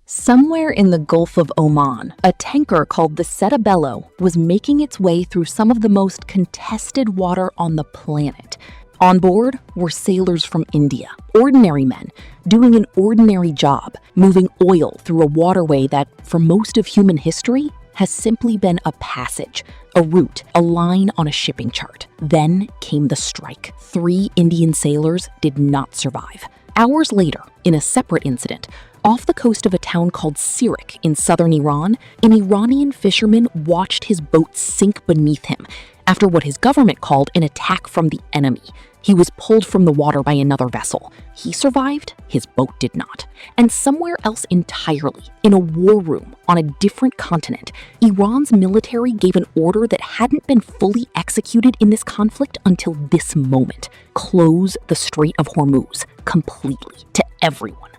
Somewhere in the Gulf of Oman, a tanker called the Cetabello was making its way through some of the most contested water on the planet. On board were sailors from India, ordinary men, doing an ordinary job, moving oil through a waterway that, for most of human history, has simply been a passage, a route, a line on a shipping chart. Then came the strike. 3 Indian sailors did not survive. Hours later, in a separate incident, off the coast of a town called Sirik in southern Iran, an Iranian fisherman watched his boat sink beneath him after what his government called an attack from the enemy. He was pulled from the water by another vessel. He survived, his boat did not. And somewhere else entirely, in a war room on a different continent, Iran's military gave an order that hadn't been fully executed in this conflict until this moment. Close the Strait of Hormuz completely to everyone.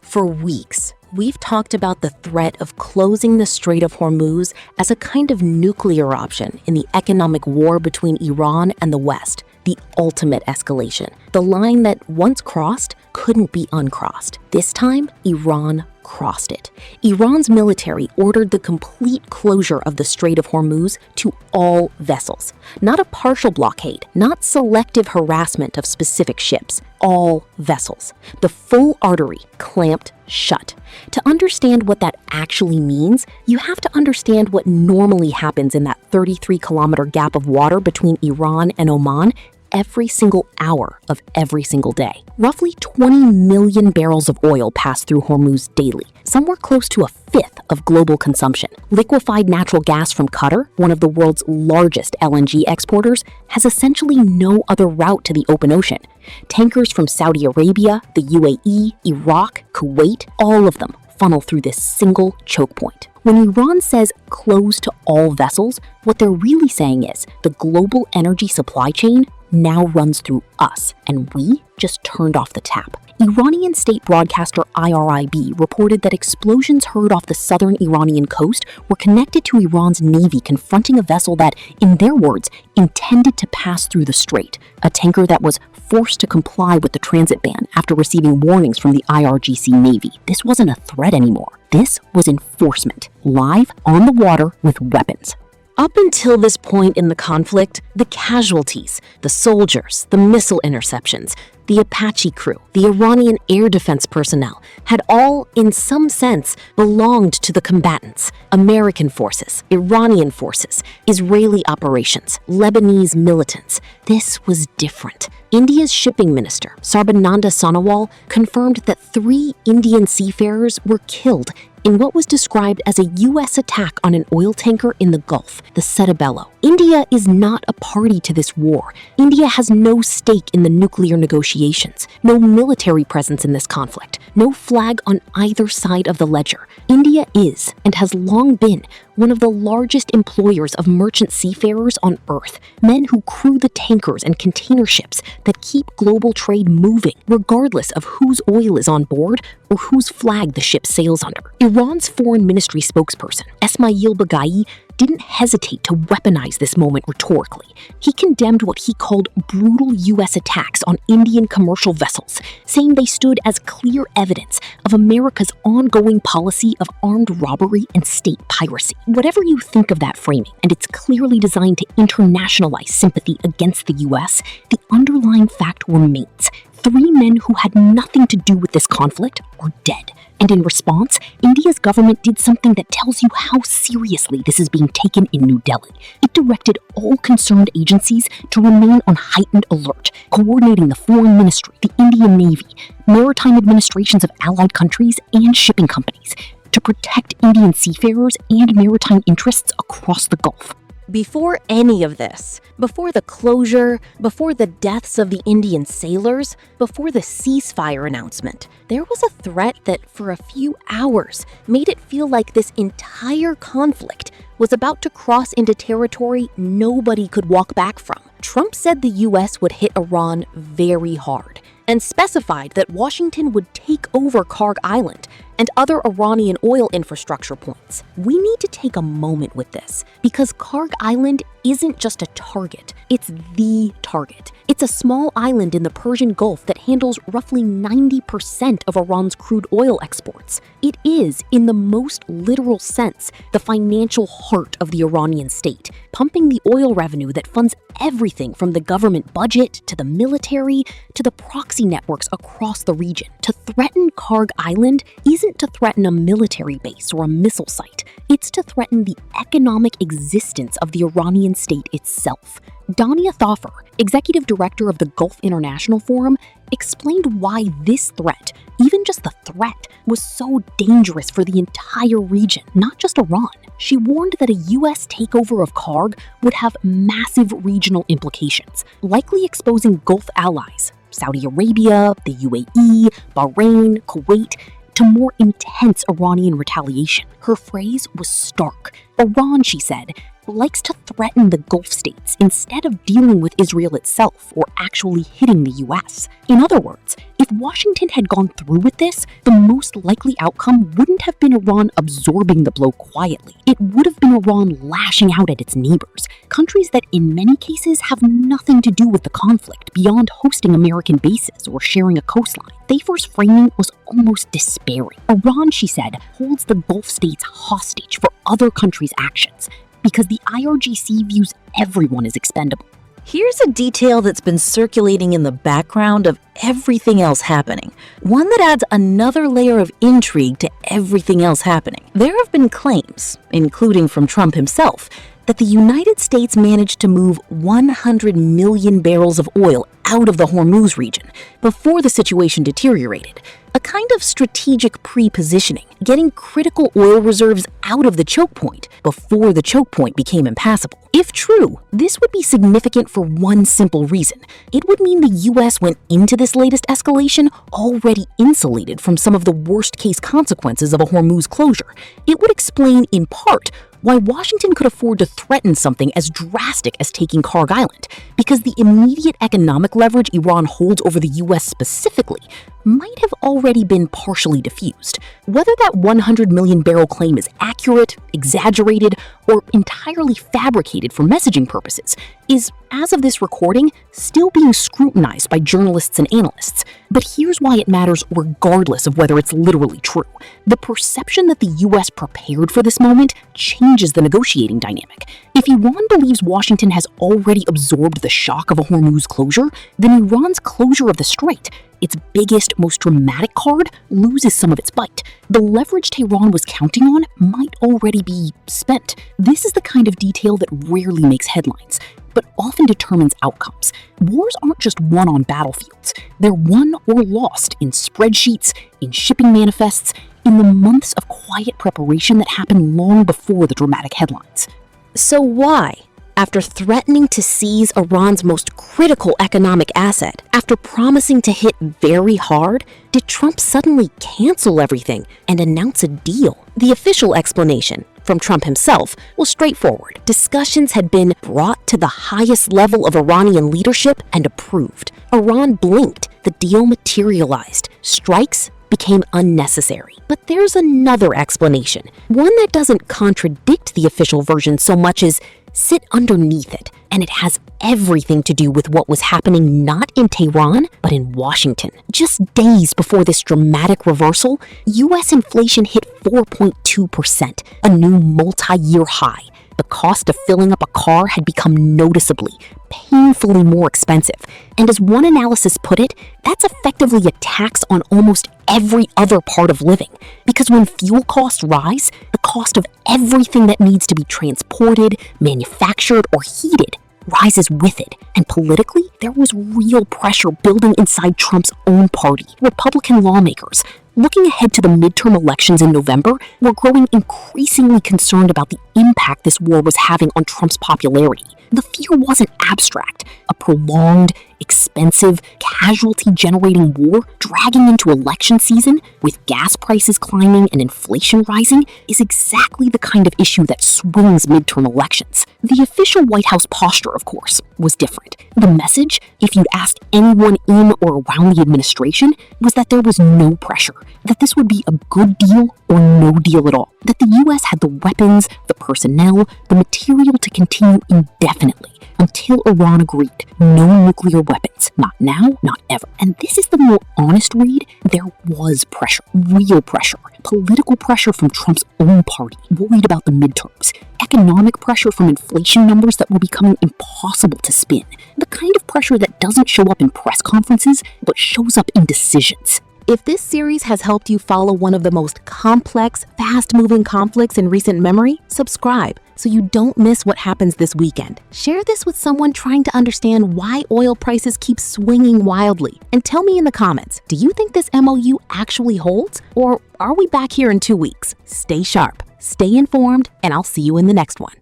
For weeks, we've talked about the threat of closing the Strait of Hormuz as a kind of nuclear option in the economic war between Iran and the West, the ultimate escalation. The line that, once crossed, couldn't be uncrossed. This time, Iran crossed it. Iran's military ordered the complete closure of the Strait of Hormuz to all vessels. Not a partial blockade, not selective harassment of specific ships, all vessels. The full artery clamped shut. To understand what that actually means, you have to understand what normally happens in that 33-kilometer gap of water between Iran and Oman every single hour of every single day. Roughly 20 million barrels of oil pass through Hormuz daily, somewhere close to a fifth of global consumption. Liquefied natural gas from Qatar, one of the world's largest LNG exporters, has essentially no other route to the open ocean. Tankers from Saudi Arabia, the UAE, Iraq, Kuwait, all of them funnel through this single choke point. When Iran says close to all vessels, what they're really saying is the global energy supply chain now runs through us, and we just turned off the tap. Iranian state broadcaster IRIB reported that explosions heard off the southern Iranian coast were connected to Iran's navy confronting a vessel that, in their words, intended to pass through the strait, a tanker that was forced to comply with the transit ban after receiving warnings from the IRGC Navy. This wasn't a threat anymore. This was enforcement, live on the water with weapons. Up until this point in the conflict, the casualties, the soldiers, the missile interceptions, the Apache crew, the Iranian air defense personnel had all, in some sense, belonged to the combatants. American forces, Iranian forces, Israeli operations, Lebanese militants. This was different. India's shipping minister, Sarbananda Sonowal, confirmed that 3 Indian seafarers were killed in what was described as a U.S. attack on an oil tanker in the Gulf, the Cetabello. India is not a party to this war. India has no stake in the nuclear negotiations, no military presence in this conflict, no flag on either side of the ledger. India is, and has long been, one of the largest employers of merchant seafarers on Earth, men who crew the tankers and container ships that keep global trade moving, regardless of whose oil is on board or whose flag the ship sails under. Iran's foreign ministry spokesperson, Esmail Baghai, didn't hesitate to weaponize this moment rhetorically. He condemned what he called brutal U.S. attacks on Indian commercial vessels, saying they stood as clear evidence of America's ongoing policy of armed robbery and state piracy. Whatever you think of that framing, and it's clearly designed to internationalize sympathy against the U.S., the underlying fact remains. 3 men who had nothing to do with this conflict are dead. And in response, India's government did something that tells you how seriously this is being taken in New Delhi. It directed all concerned agencies to remain on heightened alert, coordinating the Foreign Ministry, the Indian Navy, maritime administrations of allied countries, and shipping companies to protect Indian seafarers and maritime interests across the Gulf. Before any of this, before the closure, before the deaths of the Indian sailors, before the ceasefire announcement, there was a threat that for a few hours made it feel like this entire conflict was about to cross into territory nobody could walk back from. Trump said the US would hit Iran very hard and specified that Washington would take over Kharg Island and other Iranian oil infrastructure points. We need to take a moment with this because Kharg Island isn't just a target, it's the target. It's It's a small island in the Persian Gulf that handles roughly 90% of Iran's crude oil exports. It is, in the most literal sense, the financial heart of the Iranian state, pumping the oil revenue that funds everything from the government budget to the military to the proxy networks across the region. To threaten Kharg Island isn't to threaten a military base or a missile site. It's to threaten the economic existence of the Iranian state itself. Dania Thafer, executive director of the Gulf International Forum, explained why this threat, even just the threat, was so dangerous for the entire region, not just Iran. She warned that a U.S. takeover of Kharg would have massive regional implications, likely exposing Gulf allies, Saudi Arabia, the UAE, Bahrain, Kuwait, to more intense Iranian retaliation. Her phrase was stark. Iran, she said, likes to threaten the Gulf states instead of dealing with Israel itself or actually hitting the US. In other words, if Washington had gone through with this, the most likely outcome wouldn't have been Iran absorbing the blow quietly. It would have been Iran lashing out at its neighbors, countries that in many cases have nothing to do with the conflict beyond hosting American bases or sharing a coastline. Thafer's framing was almost despairing. Iran, she said, holds the Gulf states hostage for other countries' actions, because the IRGC views everyone as expendable. Here's a detail that's been circulating in the background of everything else happening, one that adds another layer of intrigue to everything else happening. There have been claims, including from Trump himself, that the United States managed to move 100 million barrels of oil out of the Hormuz region before the situation deteriorated. A kind of strategic pre-positioning, getting critical oil reserves out of the choke point before the choke point became impassable. If true, this would be significant for one simple reason. It would mean the US went into this latest escalation already insulated from some of the worst-case consequences of a Hormuz closure. It would explain, in part, why Washington could afford to threaten something as drastic as taking Kharg Island, because the immediate economic leverage Iran holds over the US specifically might have already been partially diffused. Whether that 100 million barrel claim is accurate, exaggerated, or entirely fabricated for messaging purposes is, as of this recording, still being scrutinized by journalists and analysts. But here's why it matters regardless of whether it's literally true. The perception that the US prepared for this moment changes the negotiating dynamic. If Iran believes Washington has already absorbed the shock of a Hormuz closure, then Iran's closure of the strait, its biggest, most dramatic card, loses some of its bite. The leverage Tehran was counting on might already be spent. This is the kind of detail that rarely makes headlines, but often determines outcomes. Wars aren't just won on battlefields. They're won or lost in spreadsheets, in shipping manifests, in the months of quiet preparation that happen long before the dramatic headlines. So why, after threatening to seize Iran's most critical economic asset, after promising to hit very hard, did Trump suddenly cancel everything and announce a deal? The official explanation from Trump himself was straightforward. Discussions had been brought to the highest level of Iranian leadership and approved. Iran blinked, the deal materialized. Strikes became unnecessary. But there's another explanation, one that doesn't contradict the official version so much as sit underneath it, and it has everything to do with what was happening not in Tehran, but in Washington. Just days before this dramatic reversal, US inflation hit 4.2%, a new multi-year high. The cost of filling up a car had become noticeably, painfully more expensive. And as one analysis put it, that's effectively a tax on almost every other part of living. Because when fuel costs rise, the cost of everything that needs to be transported, manufactured, or heated rises with it. And politically, there was real pressure building inside Trump's own party. Republican lawmakers, looking ahead to the midterm elections in November, were growing increasingly concerned about the impact this war was having on Trump's popularity. The fear wasn't abstract. A prolonged, expensive, casualty-generating war dragging into election season, with gas prices climbing and inflation rising, is exactly the kind of issue that swings midterm elections. The official White House posture, of course, was different. The message, if you'd asked anyone in or around the administration, was that there was no pressure, that this would be a good deal or no deal at all, that the US had the weapons, the personnel, the material to continue indefinitely, until Iran agreed. No nuclear weapons. Not now, not ever. And this is the more honest read. There was pressure, real pressure. Political pressure from Trump's own party, worried about the midterms. Economic pressure from inflation numbers that were becoming impossible to spin. The kind of pressure that doesn't show up in press conferences, but shows up in decisions. If this series has helped you follow one of the most complex, fast-moving conflicts in recent memory, subscribe so you don't miss what happens this weekend. Share this with someone trying to understand why oil prices keep swinging wildly. And tell me in the comments, do you think this MOU actually holds? Or are we back here in 2 weeks? Stay sharp, stay informed, and I'll see you in the next one.